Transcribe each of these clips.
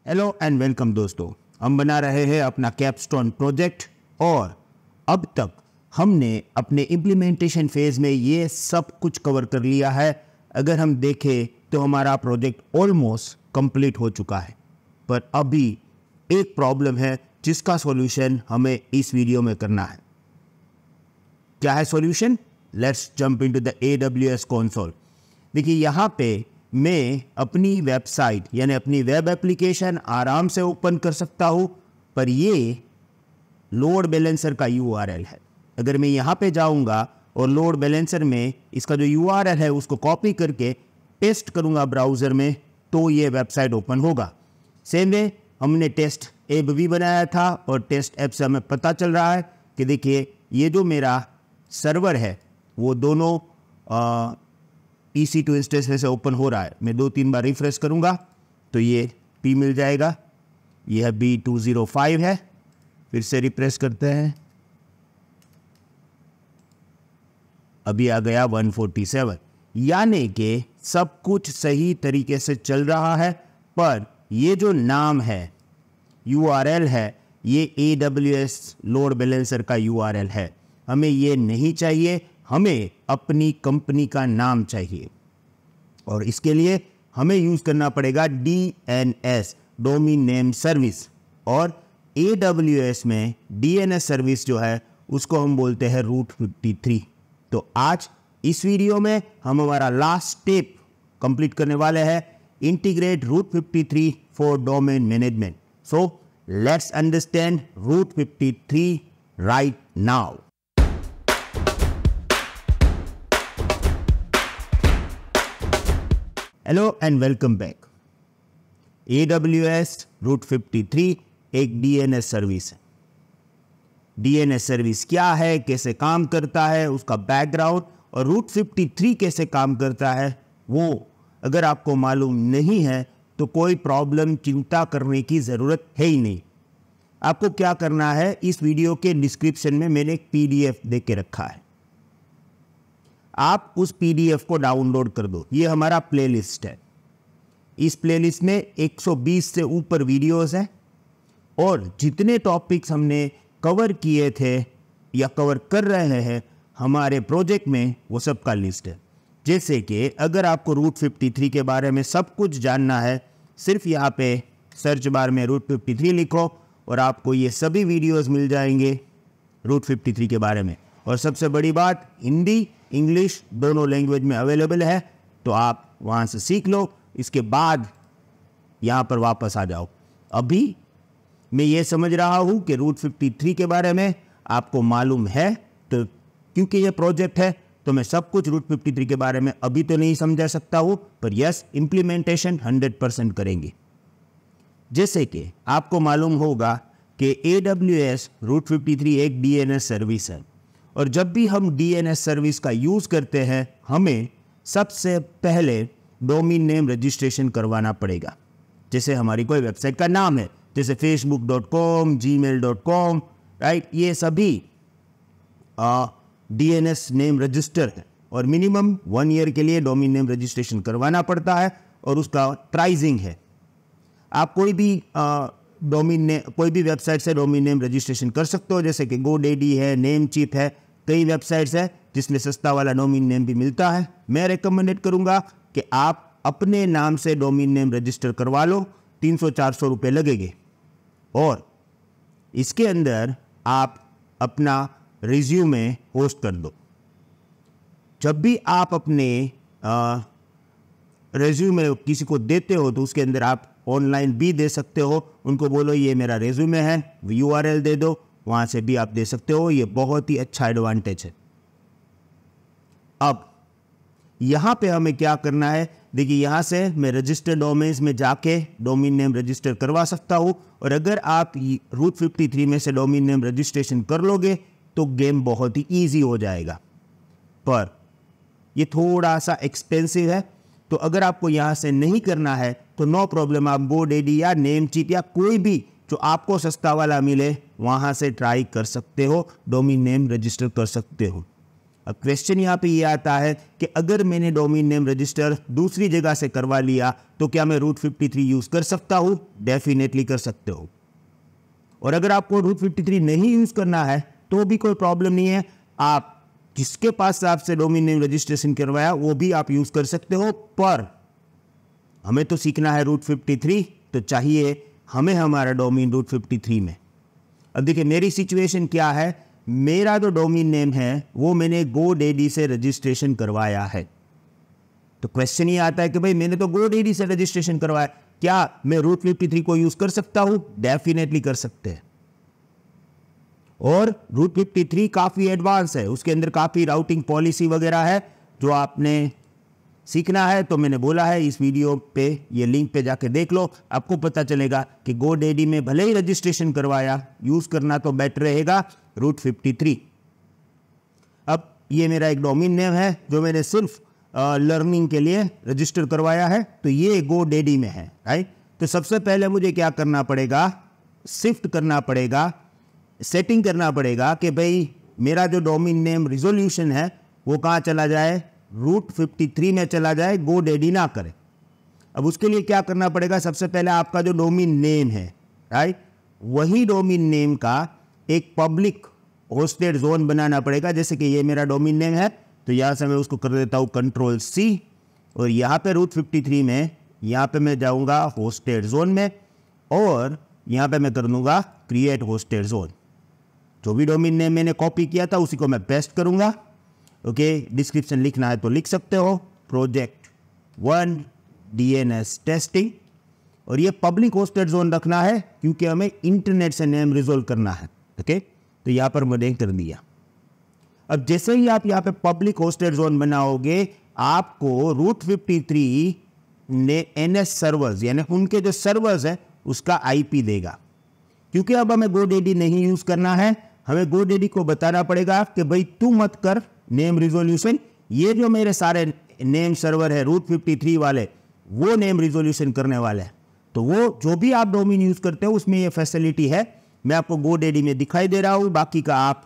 Hello and welcome दोस्तों। हम बना रहे हैं अपना कैपस्टोन प्रोजेक्ट और अब तक हमने अपने इम्प्लीमेंटेशन फेज में ये सब कुछ कवर कर लिया है। अगर हम देखें तो हमारा प्रोजेक्ट ऑलमोस्ट कंप्लीट हो चुका है, पर अभी एक प्रॉब्लम है जिसका सॉल्यूशन हमें इस वीडियो में करना है। क्या है solution? Let's jump into the AWS console. देखिए यहाँ पे मैं अपनी वेबसाइट यानी अपनी वेब एप्लीकेशन आराम से ओपन कर सकता हूँ, पर ये लोड बैलेंसर का URL है। अगर मैं यहाँ पे जाऊँगा और लोड बैलेंसर में इसका जो URL है उसको कॉपी करके पेस्ट करूँगा ब्राउज़र में, तो ये वेबसाइट ओपन होगा। सेम वे हमने टेस्ट ऐप भी बनाया था और टेस्ट ऐप से हमें पता चल रहा है कि देखिए ये जो मेरा सर्वर है वो दोनों EC2 इंस्टेंस में से ओपन हो रहा है। मैं 2-3 बार रिफ्रेश करूंगा तो ये P मिल जाएगा। यह B205 है। फिर से रिफ्रेश करते हैं, अभी आ गया 147। यानी कि सब कुछ सही तरीके से चल रहा है, पर ये जो नाम है URL है ये AWS लोड बैलेंसर का URL है। हमें ये नहीं चाहिए, हमें अपनी कंपनी का नाम चाहिए और इसके लिए हमें यूज़ करना पड़ेगा DNS डोमेन नेम सर्विस। और AWS में DNS सर्विस जो है उसको हम बोलते हैं रूट 53। तो आज इस वीडियो में हम हमारा लास्ट स्टेप कंप्लीट करने वाले हैं, integrate route 53 for domain management. So let's understand route 53 right now. Hello and welcome back. AWS route 53 एक DNS सर्विस है। DNS सर्विस क्या है, कैसे काम करता है, उसका बैकग्राउंड और रूट 53 कैसे काम करता है, वो अगर आपको मालूम नहीं है तो कोई प्रॉब्लम चिंता करने की ज़रूरत है ही नहीं। आपको क्या करना है, इस वीडियो के डिस्क्रिप्शन में मैंने एक PDF दे के रखा है, आप उस PDF को डाउनलोड कर दो। ये हमारा प्लेलिस्ट है। इस प्लेलिस्ट में 120 से ऊपर वीडियोस हैं और जितने टॉपिक्स हमने कवर किए थे या कवर कर रहे हैं हमारे प्रोजेक्ट में, वो सब का लिस्ट है। जैसे कि अगर आपको रूट 53 के बारे में सब कुछ जानना है, सिर्फ यहाँ पे सर्च बार में रूट 53 लिखो और आपको ये सभी वीडियोस मिल जाएंगे रूट 53 के बारे में। और सबसे बड़ी बात, हिंदी इंग्लिश दोनों लैंग्वेज में अवेलेबल है, तो आप वहाँ से सीख लो। इसके बाद यहाँ पर वापस आ जाओ। अभी मैं ये समझ रहा हूँ कि रूट 53 के बारे में आपको मालूम है, तो क्योंकि ये प्रोजेक्ट है तो मैं सब कुछ रूट 53 के बारे में अभी तो नहीं समझा सकता हूँ, पर यस इम्प्लीमेंटेशन 100% करेंगे। जैसे कि आपको मालूम होगा कि AWS रूट 53 एक DNS सर्विस है और जब भी हम DNS सर्विस का यूज़ करते हैं हमें सबसे पहले डोमेन नेम रजिस्ट्रेशन करवाना पड़ेगा। जैसे हमारी कोई वेबसाइट का नाम है, जैसे facebook.com, gmail.com, राइट, ये सभी DNS नेम रजिस्टर है और मिनिमम 1 ईयर के लिए डोमेन नेम रजिस्ट्रेशन करवाना पड़ता है और उसका प्राइसिंग है। आप कोई भी कोई भी वेबसाइट से डोमेन नेम रजिस्ट्रेशन कर सकते हो, जैसे कि GoDaddy है, नेमचीप है, कई वेबसाइट्स है जिसमें सस्ता वाला डोमेन नेम भी मिलता है। मैं रेकमेंडेड करूंगा कि आप अपने नाम से डोमेन नेम रजिस्टर करवा लो, 300-400 रुपये लगेंगे और इसके अंदर आप अपना रिज्यूमे होस्ट कर दो। जब भी आप अपने रिज्यूमे किसी को देते हो तो उसके अंदर आप ऑनलाइन भी दे सकते हो। उनको बोलो ये मेरा रिज्यूमे है, URL दे दो, वहाँ से भी आप दे सकते हो। ये बहुत ही अच्छा एडवांटेज है। अब यहाँ पे हमें क्या करना है, देखिए यहाँ से मैं रजिस्टर डोमेन्स में जाके डोमेन नेम रजिस्टर करवा सकता हूँ और अगर आप रूट 53 में से डोमेन नेम रजिस्ट्रेशन कर लोगे तो गेम बहुत ही ईजी हो जाएगा, पर ये थोड़ा सा एक्सपेंसिव है। तो अगर आपको यहाँ से नहीं करना है तो नो प्रॉब्लम, आप GoDaddy या नेमचीप या कोई भी जो आपको सस्ता वाला मिले वहाँ से ट्राई कर सकते हो, डोमेन नेम रजिस्टर कर सकते हो। अब क्वेश्चन यहाँ पे ये आता है कि अगर मैंने डोमेन नेम रजिस्टर दूसरी जगह से करवा लिया तो क्या मैं रूट 53 यूज़ कर सकता हूँ? डेफिनेटली कर सकते हो। और अगर आपको रूट 53 नहीं यूज़ करना है तो भी कोई प्रॉब्लम नहीं है, आप जिसके पास आपसे डोमेन नेम रजिस्ट्रेशन करवाया वो भी आप यूज़ कर सकते हो। पर हमें तो सीखना है रूट 53, तो चाहिए हमें हमारा डोमेन रूट 53 में। अब देखिए मेरी सिचुएशन क्या है, मेरा जो डोमेन नेम है वो मैंने GoDaddy से रजिस्ट्रेशन करवाया है। तो क्वेश्चन ये आता है कि भाई मैंने तो GoDaddy से रजिस्ट्रेशन करवाया, क्या मैं रूट 53 को यूज कर सकता हूं? डेफिनेटली कर सकते हैं। और रूट 53 काफी एडवांस है, उसके अंदर काफी राउटिंग पॉलिसी वगैरह है जो आपने सीखना है। तो मैंने बोला है इस वीडियो पे, ये लिंक पे जाके देख लो, आपको पता चलेगा कि GoDaddy में भले ही रजिस्ट्रेशन करवाया, यूज करना तो बेटर रहेगा रूट 53। अब ये मेरा एक डोमेन नेम है जो मैंने सिर्फ लर्निंग के लिए रजिस्टर करवाया है, तो ये GoDaddy में है, राइट। तो सबसे पहले मुझे क्या करना पड़ेगा, शिफ्ट करना पड़ेगा, सेटिंग करना पड़ेगा कि भाई मेरा जो डोमेन नेम रिजोल्यूशन है वो कहाँ चला जाए, रूट 53 में चला जाए, GoDaddy ना करे। अब उसके लिए क्या करना पड़ेगा, सबसे पहले आपका जो डोमेन नेम है, राइट, वही डोमेन नेम का एक पब्लिक होस्टेड जोन बनाना पड़ेगा। जैसे कि ये मेरा डोमेन नेम है, तो यहाँ से मैं उसको कर देता हूँ Ctrl+C, और यहाँ पे रूट 53 में यहाँ पे मैं जाऊँगा होस्टेड जोन में, और यहाँ पे मैं कर दूँगा क्रिएट होस्टेड जोन। जो भी डोमेन नेम मैंने कॉपी किया था उसी को मैं पेस्ट करूँगा। ओके, डिस्क्रिप्शन लिखना है तो लिख सकते हो, प्रोजेक्ट 1 DNS टेस्टिंग, और ये पब्लिक होस्टेड जोन रखना है क्योंकि हमें इंटरनेट से नेम रिजोल्व करना है। ओके, तो यहाँ पर मैंने कर दिया। अब जैसे ही आप यहाँ पे पब्लिक होस्टेड जोन बनाओगे, आपको रूट 53 ने NS सर्वर्स यानी उनके जो सर्वर्स है उसका IP देगा। क्योंकि अब हमें GoDaddy नहीं यूज करना है, हमें GoDaddy को बताना पड़ेगा कि भाई तू मत कर नेम रिजोल्यूशन, ये जो मेरे सारे नेम सर्वर है रूट 53 वाले वो नेम रिजोल्यूशन करने वाले हैं। तो वो जो भी आप डोमेन यूज करते हो उसमें ये फैसिलिटी है, मैं आपको GoDaddy में दिखाई दे रहा हूँ, बाकी का आप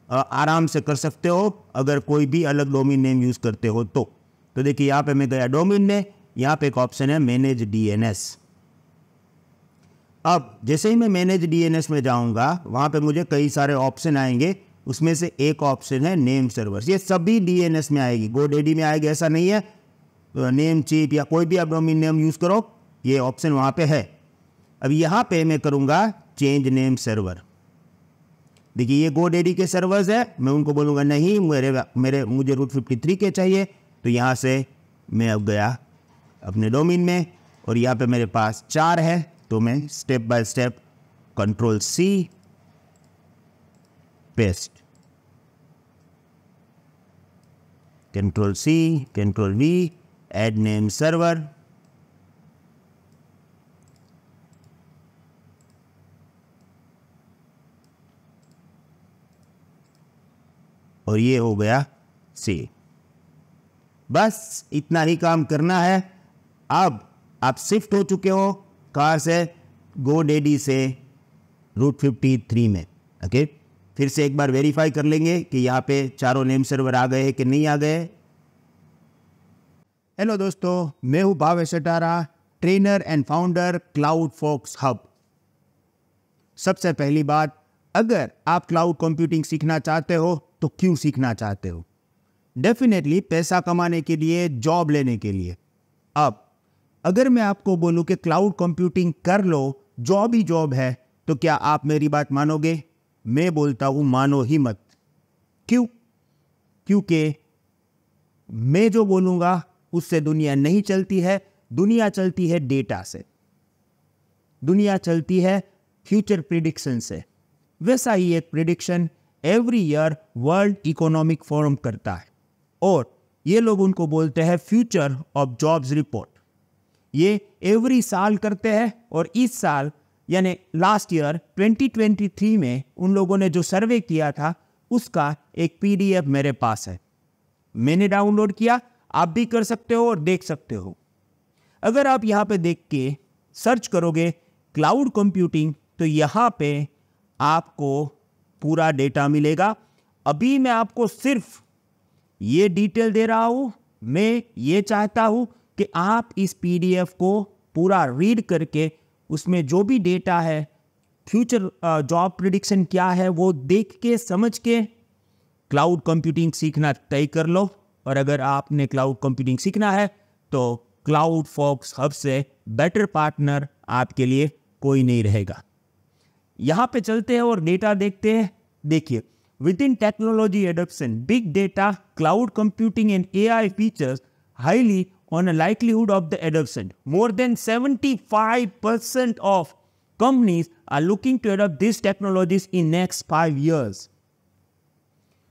आराम से कर सकते हो अगर कोई भी अलग डोमेन नेम यूज करते हो तो। देखिए यहाँ पे मैं गया डोमेन में, यहाँ पे एक ऑप्शन है मैनेज DNS। अब जैसे ही मैं मैनेज DNS में जाऊंगा वहाँ पे मुझे कई सारे ऑप्शन आएंगे, उसमें से एक ऑप्शन है नेम सर्वर्स। ये सभी DNS में आएगी, GoDaddy में आएगी ऐसा नहीं है, नेम चिप या कोई भी आप डोमेन नेम यूज़ करो ये ऑप्शन वहाँ पे है। अब यहाँ पे मैं करूँगा चेंज नेम सर्वर। देखिए ये GoDaddy के सर्वर्स है, मैं उनको बोलूँगा नहीं मुझे रूट 53 के चाहिए। तो यहाँ से मैं अब गया अपने डोमेन में, और यहाँ पे मेरे पास 4 है, तो मैं step by step Ctrl+C paste, Ctrl+C Ctrl+V add name server, और ये हो गया सेव। बस इतना ही काम करना है। अब आप शिफ्ट हो चुके हो कहाँ से, GoDaddy से रूट 53 में। ओके, फिर से एक बार वेरीफाई कर लेंगे कि यहाँ पे चारों नेम सर्वर आ गए हैं कि नहीं आ गए। हेलो दोस्तों, मैं हूँ Bhavesh Atara, trainer and founder CloudFox hub. सबसे पहली बात, अगर आप क्लाउड कंप्यूटिंग सीखना चाहते हो तो क्यों सीखना चाहते हो? डेफिनेटली पैसा कमाने के लिए, जॉब लेने के लिए। अब अगर मैं आपको बोलूं कि क्लाउड कंप्यूटिंग कर लो, जॉब ही जॉब है, तो क्या आप मेरी बात मानोगे? मैं बोलता हूं मानो ही मत। क्यों? क्योंकि मैं जो बोलूंगा उससे दुनिया नहीं चलती है, दुनिया चलती है डेटा से, दुनिया चलती है फ्यूचर प्रिडिक्शन से। वैसा ही एक prediction every year world economic forum करता है, और ये लोग उनको बोलते हैं फ्यूचर ऑफ जॉब्स रिपोर्ट। ये एवरी साल करते हैं, और इस साल यानी लास्ट ईयर 2023 में उन लोगों ने जो सर्वे किया था उसका एक PDF मेरे पास है, मैंने डाउनलोड किया, आप भी कर सकते हो और देख सकते हो। अगर आप यहाँ पे देख के सर्च करोगे क्लाउड कंप्यूटिंग तो यहाँ पे आपको पूरा डेटा मिलेगा। अभी मैं आपको सिर्फ ये डिटेल दे रहा हूँ, मैं ये चाहता हूँ कि आप इस पीडीएफ को पूरा रीड करके उसमें जो भी डेटा है, फ्यूचर जॉब प्रिडिक्शन क्या है, वो देख के समझ के क्लाउड कंप्यूटिंग सीखना तय कर लो। और अगर आपने क्लाउड कंप्यूटिंग सीखना है तो क्लाउड फॉक्स हब से बेटर पार्टनर आपके लिए कोई नहीं रहेगा। यहाँ पे चलते हैं और डेटा देखते हैं। देखिए, with in technology adoption, big data, cloud computing and AI features highly on a likelihood of the adoption. More than 75% of companies are looking to adopt these technologies in next 5 years.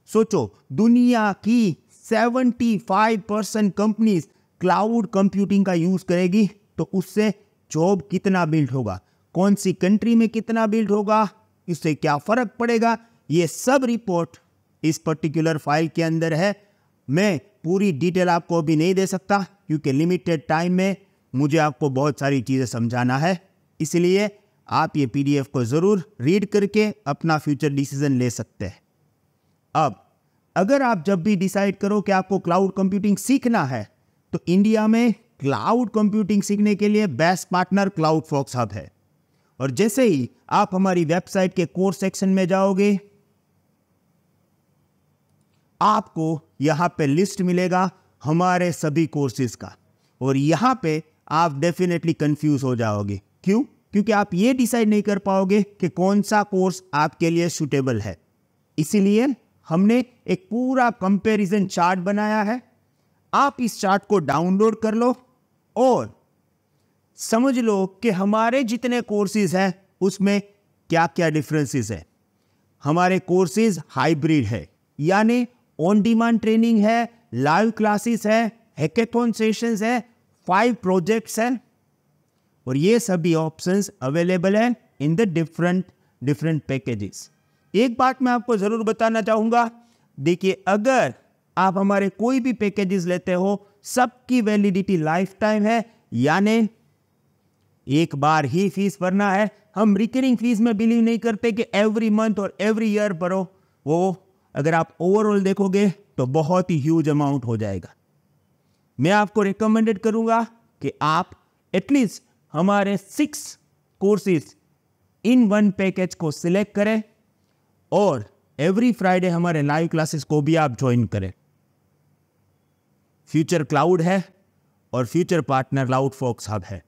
सोचो, दुनिया की 75% companies cloud computing का use करेगी तो उससे job कितना build होगा, कौन सी कंट्री में कितना बिल्ड होगा, इससे क्या फर्क पड़ेगा, ये सब रिपोर्ट इस पर्टिकुलर फाइल के अंदर है। मैं पूरी डिटेल आपको अभी नहीं दे सकता क्योंकि लिमिटेड टाइम में मुझे आपको बहुत सारी चीज़ें समझाना है, इसलिए आप ये पीडीएफ को ज़रूर रीड करके अपना फ्यूचर डिसीजन ले सकते हैं। अब अगर आप जब भी डिसाइड करो कि आपको क्लाउड कंप्यूटिंग सीखना है तो इंडिया में क्लाउड कंप्यूटिंग सीखने के लिए best partner cloud fox hub है। और जैसे ही आप हमारी वेबसाइट के कोर्स सेक्शन में जाओगे, आपको यहां पे लिस्ट मिलेगा हमारे सभी कोर्सेज का, और यहां पे आप डेफिनेटली कंफ्यूज हो जाओगे। क्यों? क्योंकि आप ये डिसाइड नहीं कर पाओगे कि कौन सा कोर्स आपके लिए सूटेबल है। इसीलिए हमने एक पूरा कंपैरिजन चार्ट बनाया है। आप इस चार्ट को डाउनलोड कर लो और समझ लो कि हमारे जितने कोर्सेज हैं उसमें क्या क्या डिफरेंसेस है। हमारे कोर्सेज हाइब्रिड है, यानी ऑन डिमांड ट्रेनिंग है, लाइव क्लासेस है, हैकेथॉन सेशंस है, 5 प्रोजेक्ट्स हैं, और ये सभी ऑप्शंस अवेलेबल हैं इन द डिफरेंट पैकेजेस। एक बात मैं आपको जरूर बताना चाहूंगा, देखिए, अगर आप हमारे कोई भी पैकेजेस लेते हो, सबकी वैलिडिटी लाइफ टाइम है, यानी एक बार ही फीस भरना है। हम रिकरिंग फीस में बिलीव नहीं करते कि एवरी मंथ और एवरी ईयर भरो। वो अगर आप ओवरऑल देखोगे तो बहुत ही ह्यूज अमाउंट हो जाएगा। मैं आपको रिकमेंडेड करूंगा कि आप एटलीस्ट हमारे 6 कोर्सेज इन वन पैकेज को सिलेक्ट करें और एवरी फ्राइडे हमारे लाइव क्लासेस को भी आप ज्वाइन करें। फ्यूचर क्लाउड है और future partner cloud fox hub है।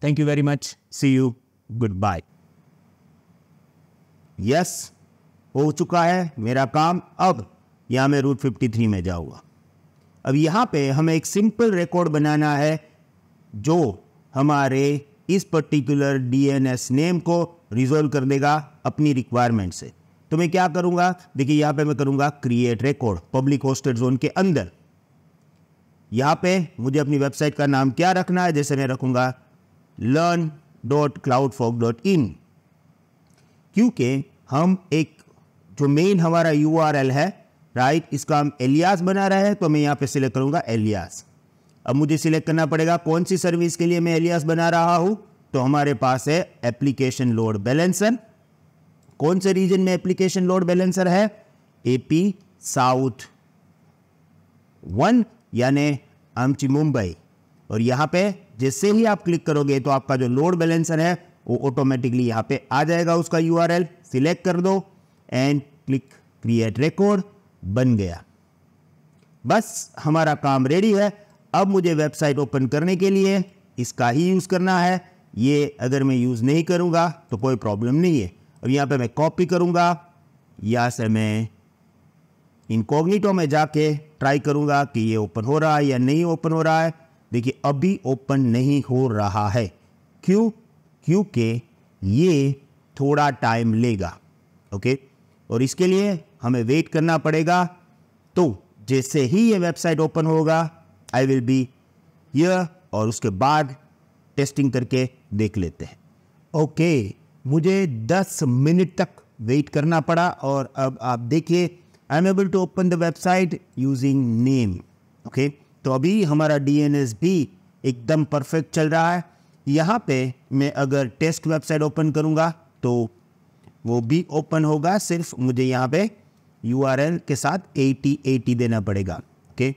Thank you very much, see you, goodbye. Yes, हो चुका है मेरा काम। अब यहां मैं रूट 53 में जाऊंगा। अब यहां पे हमें एक सिंपल रिकॉर्ड बनाना है जो हमारे इस पर्टिकुलर डीएनएस नेम को रिजॉल्व कर देगा अपनी रिक्वायरमेंट से। तो मैं क्या करूंगा, देखिए यहां पे मैं करूंगा create record public hosted zone के अंदर। यहां पे मुझे अपनी वेबसाइट का नाम क्या रखना है, जैसे मैं रखूंगा learn.cloudfog.in, क्योंकि हम एक जो मेन हमारा URL है, राइट, इसका हम एलियास बना रहे हैं, तो मैं यहाँ पे सिलेक्ट करूंगा एलियास। अब मुझे सिलेक्ट करना पड़ेगा कौन सी सर्विस के लिए मैं एलियास बना रहा हूं, तो हमारे पास है एप्लीकेशन लोड बैलेंसर। कौन से रीजन में एप्लीकेशन लोड बैलेंसर है? AP साउथ 1 यानी आमची मुंबई। और यहाँ पे जैसे ही आप क्लिक करोगे तो आपका जो लोड बैलेंसर है वो ऑटोमेटिकली यहाँ पे आ जाएगा, उसका URL सिलेक्ट कर दो एंड क्लिक क्रिएट रिकॉर्ड, बन गया। बस हमारा काम रेडी है। अब मुझे वेबसाइट ओपन करने के लिए इसका ही यूज़ करना है। ये अगर मैं यूज़ नहीं करूँगा तो कोई प्रॉब्लम नहीं है। अब यहाँ पे मैं कॉपी करूँगा, यहाँ से मैं इनकॉग्निटो में जाके ट्राई करूँगा कि ये ओपन हो रहा है या नहीं ओपन हो रहा है। देखिए अभी ओपन नहीं हो रहा है। क्यों? क्योंकि ये थोड़ा टाइम लेगा। ओके, और इसके लिए हमें वेट करना पड़ेगा। तो जैसे ही ये वेबसाइट ओपन होगा आई विल बी हियर, और उसके बाद टेस्टिंग करके देख लेते हैं। ओके, मुझे 10 मिनट तक वेट करना पड़ा और अब आप देखिए I am able to open the website using name. Okay, तो अभी हमारा DNS भी एकदम परफेक्ट चल रहा है। यहाँ पे मैं अगर टेस्ट वेबसाइट ओपन करूँगा तो वो भी ओपन होगा, सिर्फ मुझे यहाँ पे URL के साथ 8080 देना पड़ेगा। ओके,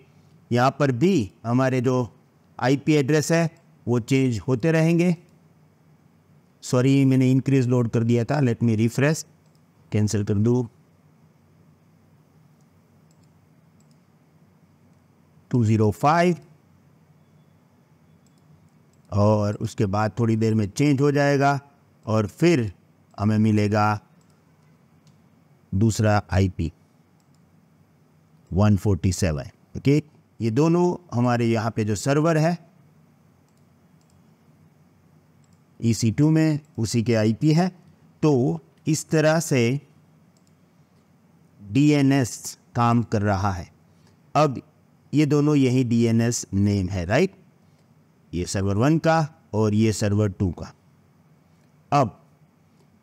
यहाँ पर भी हमारे जो IP एड्रेस है वो चेंज होते रहेंगे। सॉरी, मैंने इंक्रीज लोड कर दिया था, लेट मी रिफ्रेश, कैंसिल कर दूँ। 205 और उसके बाद थोड़ी देर में चेंज हो जाएगा और फिर हमें मिलेगा दूसरा IP 147। ओके, ये दोनों हमारे यहाँ पे जो सर्वर है EC2 में उसी के IP है। तो इस तरह से DNS काम कर रहा है। अब ये दोनों यही DNS नेम है, राइट? ये सर्वर 1 का और ये सर्वर 2 का। अब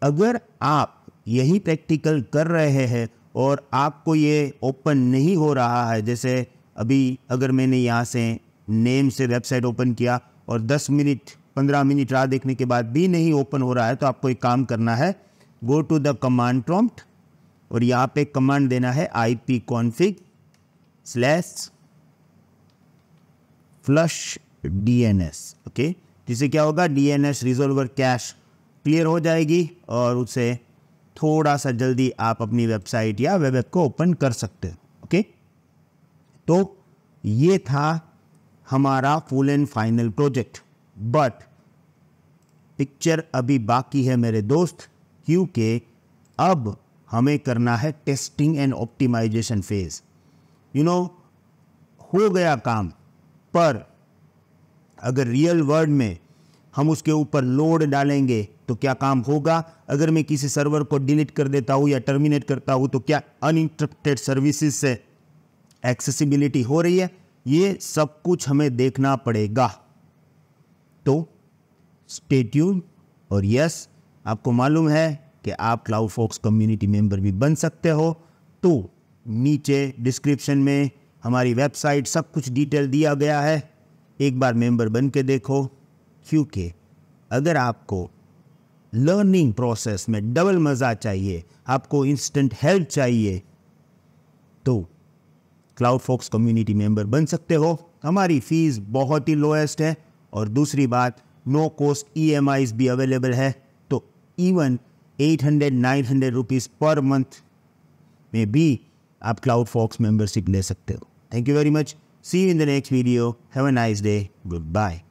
अगर आप यही प्रैक्टिकल कर रहे हैं और आपको ये ओपन नहीं हो रहा है, जैसे अभी अगर मैंने यहाँ से नेम से वेबसाइट ओपन किया और 10 मिनट 15 मिनट राह देखने के बाद भी नहीं ओपन हो रहा है, तो आपको एक काम करना है, go to the command prompt और यहाँ पे कमांड देना है ipconfig/flush DNS। ओके, जिससे क्या होगा, DNS रिजॉल्वर कैश क्लियर हो जाएगी और उससे थोड़ा सा जल्दी आप अपनी वेबसाइट या वेब ऐप को ओपन कर सकते हैं। ओके, तो ये था हमारा full and final project, but picture अभी बाकी है मेरे दोस्त, क्योंकि अब हमें करना है टेस्टिंग एंड ऑप्टिमाइजेशन फेज। हो गया काम, पर अगर रियल वर्ल्ड में हम उसके ऊपर लोड डालेंगे तो क्या काम होगा? अगर मैं किसी सर्वर को डिलीट कर देता हूँ या टर्मिनेट करता हूँ तो क्या अनइंटरप्टेड सर्विसेज से एक्सेसिबिलिटी हो रही है? ये सब कुछ हमें देखना पड़ेगा। तो स्टे ट्यून। और यस, आपको मालूम है कि आप क्लाउडफॉक्स कम्युनिटी मेंबर भी बन सकते हो, तो नीचे डिस्क्रिप्शन में हमारी वेबसाइट सब कुछ डिटेल दिया गया है, एक बार मेंबर बन के देखो। क्योंकि अगर आपको लर्निंग प्रोसेस में डबल मज़ा चाहिए, आपको इंस्टेंट हेल्प चाहिए, तो क्लाउडफॉक्स कम्युनिटी मेंबर बन सकते हो। हमारी फीस बहुत ही लोएस्ट है और दूसरी बात, नो कॉस्ट EMIs भी अवेलेबल है, तो इवन 800-900 रुपीज़ पर मंथ में भी आप क्लाउडफॉक्स मेंबरशिप ले सकते हो। Thank you very much. See you in the next video. Have a nice day. Good bye.